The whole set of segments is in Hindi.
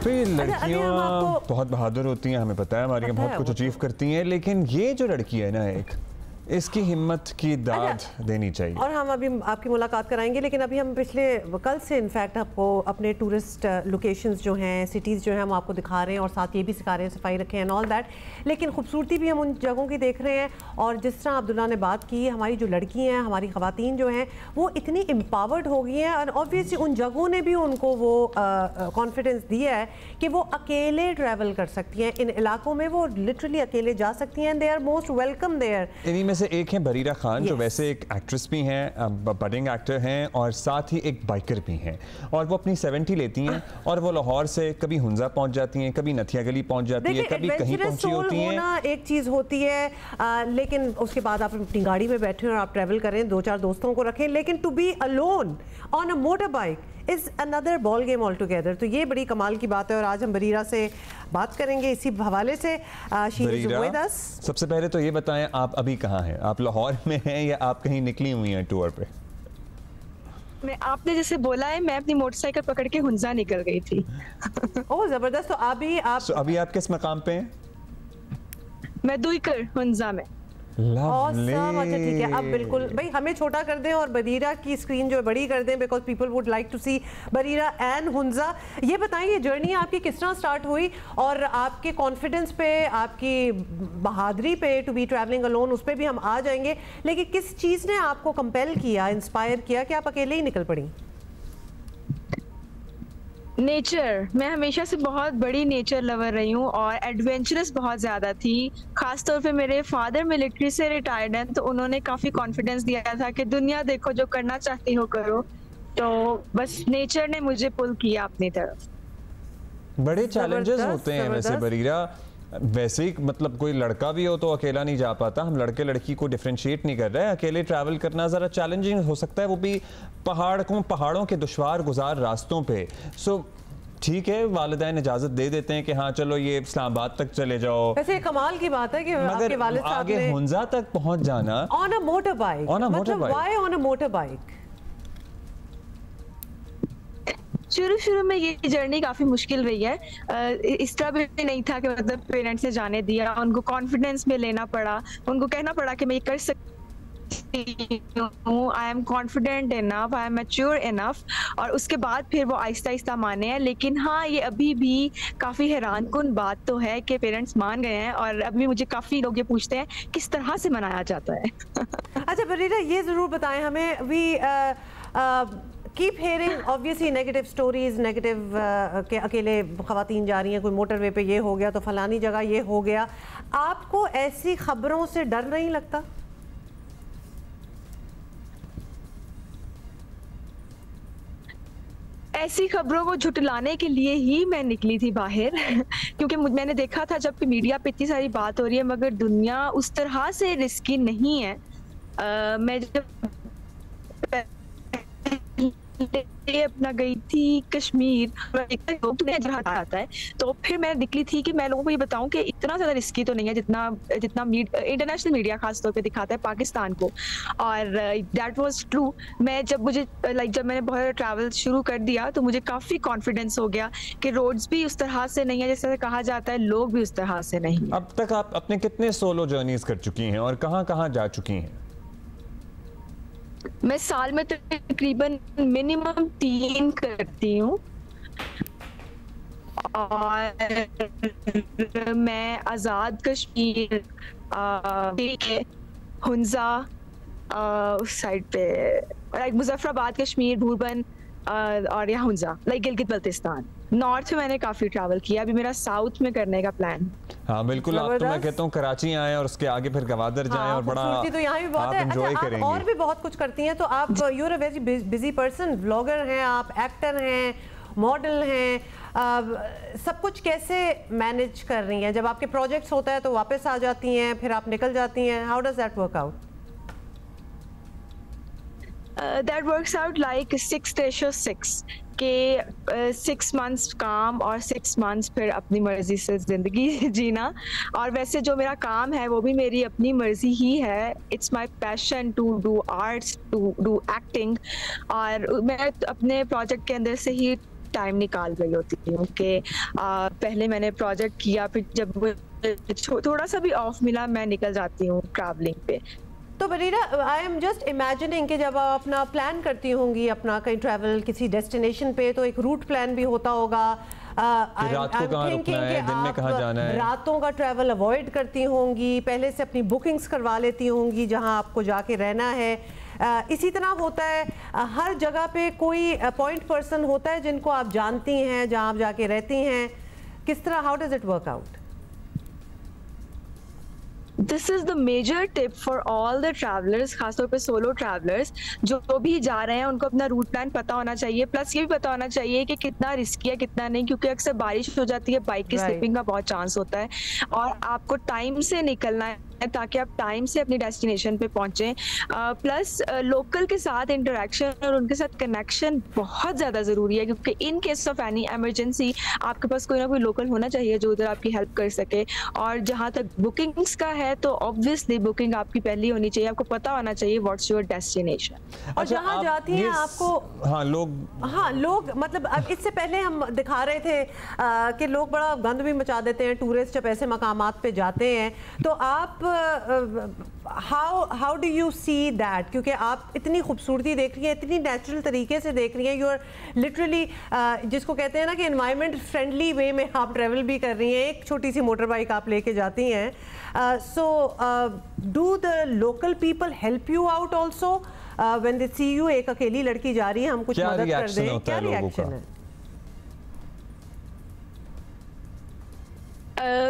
तो ये लड़कियां आपको बहुत बहादुर होती हैं, हमें पता है, हमारी बहुत कुछ अचीव करती हैं, लेकिन ये जो लड़की है ना, एक इसकी हिम्मत की दाद देनी चाहिए। और हम अभी आपकी मुलाकात कराएंगे, लेकिन अभी हम पिछले कल से इनफैक्ट आपको अपने टूरिस्ट लोकेशंस जो हैं, सिटीज़ जो हैं, हम आपको दिखा रहे हैं और साथ ये भी सिखा रहे हैं सफाई रखें एंड ऑल दैट। लेकिन खूबसूरती भी हम उन जगहों की देख रहे हैं, और जिस तरह अब्दुल्ला ने बात की, हमारी जो लड़की हैं, हमारी ख़वातीन जो हैं, वो इतनी एम्पावर्ड हो गई हैं, और ऑब्वियसली उन जगहों ने भी उनको वो कॉन्फिडेंस दिया है कि वो अकेले ट्रैवल कर सकती हैं। इन इलाकों में वो लिटरली अकेले जा सकती हैं, they are most welcome there. इन्हीं में से एक है बरीरा खान, जो वैसे एक एक्ट्रेस भी हैं, बडिंग एक्टर हैं, और साथ ही एक बाइकर भी हैं, और वो अपनी 70 लेती हैं और वो लाहौर से कभी हुंजा पहुंच जाती हैं, कभी नथिया गली पहुंच जाती हैं, कभी कहीं पहुंची होती हैं। एक चीज़ होती है, लेकिन उसके बाद आप अपनी गाड़ी में बैठे और आप ट्रैवल करें, 2-4 दोस्तों को रखें, लेकिन to be alone on a motor bike is another ball game altogether. तो ये बड़ी कमाल की बात है, और आज हम बरीरा से बात करेंगे इसी हवाले से। सबसे पहले तो ये बताएं, आप अभी कहाँ हैं? आप लाहौर में हैं या आप कहीं निकली हुई हैं टूर पे? आपने जैसे बोला है, मैं अपनी मोटरसाइकिल पकड़ के हुंजा निकल गई थी। ओह जबरदस्त। तो अभी आप किस मकाम पे हैं? मैं दुईकर हुंजा में। अच्छा ठीक है, अब बिल्कुल भाई हमें छोटा कर दें और बरीरा की स्क्रीन जो बड़ी कर दें, because people would like to see Barira and Hunza. ये बताइए जर्नी आपकी किस तरह स्टार्ट हुई, और आपके कॉन्फिडेंस पे, आपकी बहादुरी पे टू बी ट्रैवलिंग अलोन, उस पर भी हम आ जाएंगे, लेकिन किस चीज़ ने आपको कंपेल किया, इंस्पायर किया कि आप अकेले ही निकल पड़ी? नेचर। मैं हमेशा से बहुत बड़ी नेचर लवर रही हूँ और एडवेंचरस बहुत ज़्यादा थी। खास तौर पे मेरे फादर मिलिट्री से रिटायर्ड हैं, तो उन्होंने काफ़ी कॉन्फिडेंस दिया था कि दुनिया देखो, जो करना चाहती हो करो। तो बस नेचर ने मुझे पुल किया अपनी तरफ। बड़े चैलेंजेस होते हैं वैसे बरीरा, वैसे ही मतलब कोई लड़का भी हो तो अकेला नहीं जा पाता। हम लड़के लड़की को डिफरेंशिएट नहीं कर रहे हैं, अकेले ट्रैवल करना ज़रा चैलेंजिंग हो सकता है, वो भी पहाड़ों के दुश्वार गुजार रास्तों पे। सो ठीक है, वालिदैन इजाज़त दे देते हैं कि हाँ चलो ये इस्लामाबाद तक चले जाओ। वैसे कमाल की बात है कि आपके वालिद साहब आगे हुंजा तक पहुंच जाना ऑन अ मोटर बाइक। मतलब why on a motor bike? शुरू में ये जर्नी काफी मुश्किल रही है। इस तरह भी नहीं था कि मतलब पेरेंट्स ने जाने दिया, उनको कॉन्फिडेंस में लेना पड़ा, उनको कहना पड़ा कि मैं ये कर सकती हूँ, I am confident enough, I am mature enough, और उसके बाद फिर वो आहिस्ता आहिस्ता माने हैं। लेकिन हाँ, ये अभी भी काफी हैरानकुन बात तो है कि पेरेंट्स मान गए हैं, और अभी मुझे काफी लोग ये पूछते हैं किस तरह से मनाया जाता है। अच्छा बरीरा, ये जरूर बताएं हमें, we keep hearing obviously negative stories, negative के अकेले ख़वातीन जा रही हैं, कोई मोटरवे पे ये हो गया तो फलानी जगह ये हो गया। आपको ऐसी खबरों से डर नहीं लगता? ऐसी खबरों को झुटलाने के लिए ही मैं निकली थी बाहर क्योंकि मैंने देखा था जब मीडिया पे इतनी सारी बात हो रही है, मगर दुनिया उस तरह से रिस्की नहीं है। मैं जब अपना गई थी कश्मीर, आता है, तो फिर मैं निकली थी कि मैं लोगों को ये बताऊं कि इतना ज्यादा रिस्की तो नहीं है जितना इंटरनेशनल मीडिया खास तौर पे दिखाता है पाकिस्तान को। और दैट वाज ट्रू। मैं जब मैंने बहुत ट्रैवल शुरू कर दिया तो मुझे काफी कॉन्फिडेंस हो गया कि रोड्स भी उस तरह से नहीं है जैसे कहा जाता है, लोग भी उस तरह से नहीं है। अब तक आप अपने कितने सोलो जर्नीज कर चुकी हैं और कहाँ जा चुकी हैं? मैं साल में तकरीबन मिनिमम 3 करती हूँ, और मैं आज़ाद कश्मीर, हुंजा उस साइड पे, लाइक मुजफ्फराबाद कश्मीर, भूरबन, और यहाँ हुंजा, लाइक गिलगित बल्तिस्तान। नॉर्थ में मैंने काफी ट्रैवल किया, अभी मेरा साउथ में करने का प्लान। हाँ बिल्कुल, आप तो मैं कहता हूँ कराची आए और उसके आगे फिर गवादर जाएं, और बड़ा तो यहाँ भी बहुत है। अच्छा, आप और भी बहुत कुछ करती हैं, तो आप you are a very busy person, blogger हैं आप, एक्टर हैं, मॉडल हैं, सब कुछ कैसे मैनेज कर रही हैं? जब आपके प्रोजेक्ट्स होता है तो वापस आ जाती हैं, फिर आप निकल जाती हैं, how does that work out? That works out like 6-6 के 6 months काम और 6 months फिर अपनी मर्जी से जिंदगी जीना। और वैसे जो मेरा काम है वो भी मेरी अपनी मर्जी ही है। It's my passion to do arts, to do acting, और मैं अपने प्रोजेक्ट के अंदर से ही टाइम निकाल रही होती हूँ कि पहले मैंने प्रोजेक्ट किया, फिर जब थोड़ा सा भी ऑफ मिला मैं निकल जाती हूँ ट्रैवलिंग पे। तो Bareera, I am just imagining कि जब आप अपना प्लान करती होंगी अपना कहीं ट्रैवल किसी डेस्टिनेशन पे, तो एक रूट प्लान भी होता होगा, रात को कहाँ रुकना है, दिन में कहाँ जाना है, रातों का ट्रैवल अवॉइड करती होंगी, पहले से अपनी बुकिंग्स करवा लेती होंगी जहाँ आपको जाके रहना है। इसी तरह होता है हर जगह पे कोई पॉइंट पर्सन होता है जिनको आप जानती हैं, जहाँ आप जाके रहती हैं, किस तरह, how does it work out? This is the major tip for all the travellers, खासतौर पे सोलो ट्रैवलर्स जो भी जा रहे हैं उनको अपना रूट प्लान पता होना चाहिए। प्लस ये भी पता होना चाहिए कि कितना रिस्की है कितना नहीं, क्योंकि अक्सर बारिश हो जाती है, बाइक की स्लिपिंग का बहुत चांस होता है, और आपको टाइम से निकलना है ताकि आप टाइम से अपनी डेस्टिनेशन पे पहुंचे। प्लस लोकल के साथ इंटरेक्शन और उनके साथ कनेक्शन बहुत ज़्यादा ज़रूरी है, क्योंकि in case of any emergency आपके पास कोई ना कोई लोकल होना चाहिए जो उधर आपकी हेल्प कर सके। और जहाँ तक बुकिंग्स का है तो ऑब्वियसली बुकिंग आपकी पहली होनी चाहिए, आपको पता होना चाहिए व्हाट्स योर डेस्टिनेशन। और जहाँ जाती हैं आपको, हाँ लोग मतलब अब इससे पहले हम दिखा रहे थे कि लोग बड़ा गंद भी मचा देते हैं टूरिस्ट जब ऐसे मकामात पे जाते हैं, तो आप how do you see that? क्योंकि आप इतनी खूबसूरती देख रही हैं, इतनी नेचुरल तरीके से देख रही हैं, यू आर लिटरली जिसको कहते हैं ना कि एनवायरनमेंट फ्रेंडली वे में आप ट्रेवल भी कर रही हैं, एक छोटी सी मोटर बाइक आप लेके जाती हैं। So do the local people help you out also when they see you? एक अकेली लड़की जा रही है, हम कुछ मदद कर दें, क्या रिएक्शन है?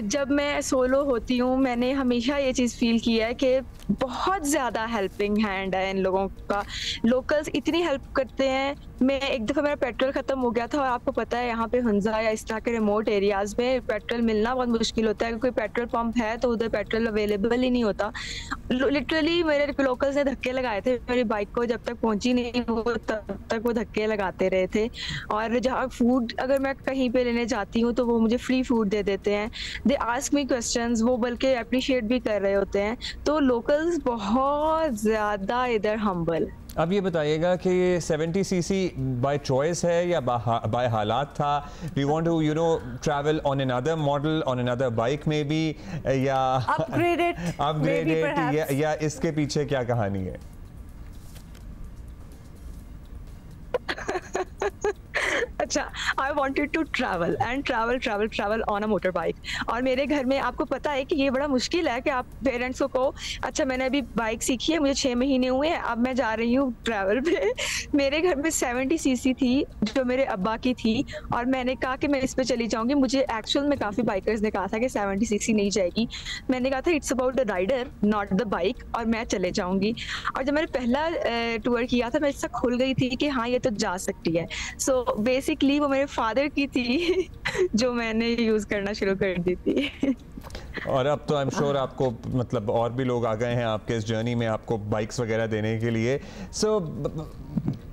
जब मैं सोलो होती हूँ मैंने हमेशा ये चीज़ फील की है कि बहुत ज़्यादा हेल्पिंग हैंड है इन लोगों का। लोकल्स इतनी हेल्प करते हैं। मैं एक दफ़ा मेरा पेट्रोल ख़त्म हो गया था, और आपको पता है यहाँ पे हुंजा या इस तरह के रिमोट एरियाज़ में पेट्रोल मिलना बहुत मुश्किल होता है, क्योंकि पेट्रोल पंप है तो उधर पेट्रोल अवेलेबल ही नहीं होता। लिटरली मेरे लोकल्स ने धक्के लगाए थे मेरी बाइक को, जब तक पहुँची नहीं वो तब तक वो धक्के लगाते रहे थे। और जहाँ फूड अगर मैं कहीं पे लेने जाती हूँ तो वो मुझे फ्री फूड दे देते हैं, दे आस्क मी क्वेश्चंस, वो बल्कि अप्रिशिएट भी कर रहे होते हैं। तो लोकल्स बहुत ज़्यादा इधर हम्बल। अब ये बताइएगा कि ये 70 सीसी बाय चॉइस है या बाय हालात था? Do you want to travel on another model, on another bike maybe, या अपग्रेडेड या इसके पीछे क्या कहानी है? अच्छा, I wanted to travel on a motor bike. और मेरे घर में आपको पता है कि ये बड़ा मुश्किल है कि आप पेरेंट्स को कहो अच्छा मैंने अभी बाइक सीखी है, मुझे 6 महीने हुए हैं, अब मैं जा रही हूँ ट्रैवल पे। मेरे घर में 70 सीसी थी जो मेरे अब्बा की थी, और मैंने कहा कि मैं इस पे चली जाऊंगी। मुझे एक्चुअल में काफ़ी बाइकर्स ने कहा था कि 70 सीसी नहीं जाएगी। मैंने कहा था it's about the rider not the bike, और मैं चले जाऊंगी। और जब मैंने पहला टूर किया था मैं इससे खुल गई थी कि हाँ ये तो जा सकती है। सो बेसिकली वो मेरे फादर की थी जो मैंने यूज करना शुरू कर दी थी। और अब तो आई एम श्योर आपको मतलब और भी लोग आ गए हैं आपके इस जर्नी में आपको बाइक्स वगैरह देने के लिए।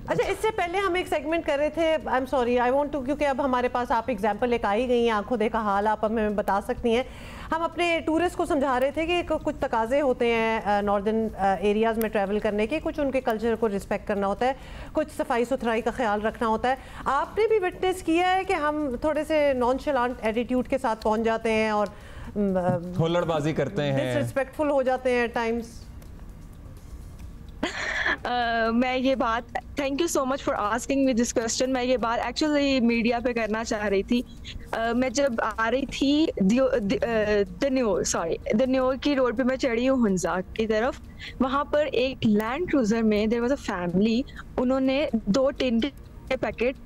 अच्छा, इससे पहले हम एक सेगमेंट कर रहे थे, I am sorry I want to, क्योंकि अब हमारे पास आप एग्जांपल एक आई गई हैं, आंखों देखा हाल आप हमें बता सकती हैं। हम अपने टूरिस्ट को समझा रहे थे कि कुछ तकाजे होते हैं नॉर्दर्न एरियाज़ में ट्रैवल करने के, कुछ उनके कल्चर को रिस्पेक्ट करना होता है, कुछ सफाई सुथराई का ख्याल रखना होता है। आपने भी विटनेस किया है कि हम थोड़े से नॉनशलांट एटीट्यूड के साथ पहुँच जाते हैं और हुल्लड़बाजी करते हैं, डिसरिस्पेक्टफुल हो जाते हैं टाइम्स। मैं ये बात, thank you so much for asking me this question. मैं ये बात एक्चुअली मीडिया पे करना चाह रही थी। मैं जब आ रही थी दन्योर की रोड पे मैं चढ़ी हूँ हुंजा की तरफ, वहाँ पर एक लैंड क्रूजर में देयर वाज अ फैमिली, उन्होंने 2 टिन के पैकेट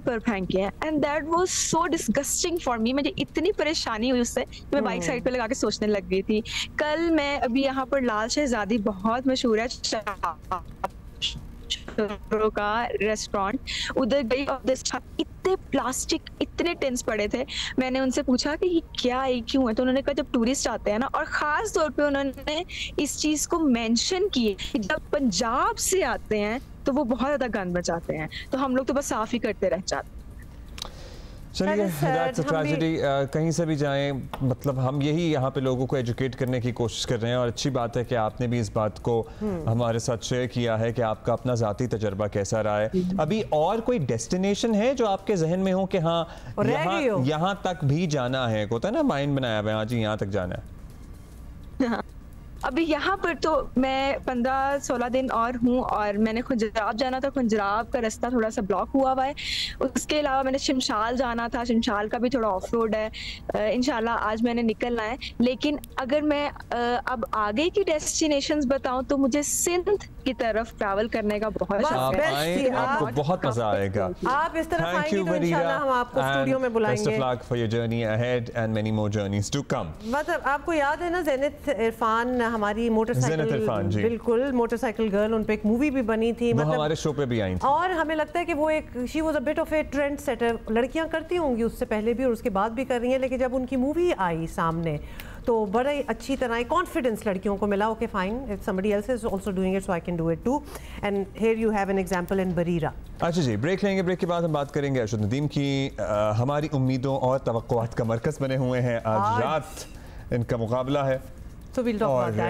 पर फेंके हैं, and that was so disgusting for me. मुझे इतनी परेशानी हुई उससे कि मैं बाइक साइड पे लगा के सोचने लग गई थी। कल मैं अभी यहाँ पर लाल शहजादी बहुत मशहूर है का रेस्टोरेंट, उधर गई और इतने प्लास्टिक इतने टिन्स पड़े थे। मैंने उनसे पूछा कि ये क्या है, क्यों है? तो उन्होंने कहा जब टूरिस्ट आते हैं ना, और खास तौर पे उन्होंने इस चीज को मेंशन किए कि जब पंजाब से आते हैं तो वो बहुत ज्यादा गंद मचाते हैं, तो हम लोग तो बस साफ ही करते रह जाते हैं। चलिए, दैट्स अ ट्रेजेडी। कहीं से भी जाएं, मतलब हम यही यहाँ पे लोगों को एजुकेट करने की कोशिश कर रहे हैं, और अच्छी बात है कि आपने भी इस बात को हमारे साथ शेयर किया है कि आपका अपना ज़ाती तजर्बा कैसा रहा है। अभी और कोई डेस्टिनेशन है जो आपके जहन में हो कि हाँ यहाँ तक भी जाना है? होता है ना, माइंड बनाया हुआ है, हाँ जी यहाँ तक जाना है। अभी यहाँ पर तो मैं 15-16 दिन और हूँ, और मैंने खुंजराब जाना था, खुंजराब का रास्ता थोड़ा सा ब्लॉक हुआ हुआ है। उसके अलावा मैंने शिमशाल जाना था, शिमशाल का भी थोड़ा ऑफ रोड है। इंशाल्लाह आज मैंने निकलना है। लेकिन अगर मैं अब आगे की डेस्टिनेशंस बताऊं तो मुझे सिंध की तरफ ट्रैवल करने का बहुत शौक है। आपको बहुत मजा आएगा। आप इस तरफ आएंगे तो इंशाल्लाह हम आपको स्टूडियो में बुलाएंगे। Best of luck for your journey ahead and many more journeys to come. मतलब आपको याद है ना ज़ेनिथ इरफान, हमारी मोटरसाइकिल, बिल्कुल मोटरसाइकिल गर्ल, उन पे एक मूवी भी बनी थी, मतलब हमारे शो पे भी आई थी। और हमें लगता है कि वो एक she was a bit of A trend setter. लड़कियां करती होंगी उससे पहले भी और उसके बाद भी कर रही हैं, लेकिन जब उनकी मूवी आई सामने तो बड़ा ही अच्छी तरह कॉन्फिडेंस लड़कियों को मिला। Okay fine, if somebody else is also doing it so I can do it too, and here you have an example in Barira. अच्छा जी, ब्रेक लेंगे। ब्रेक के बाद हम बात करेंगे अरशद नदीम की। हमारी उम्मीदों और तवक्कुआत का मरकज़ बने हुए हैं, आज रात इनका मुकाबला है। So we'll talk about that.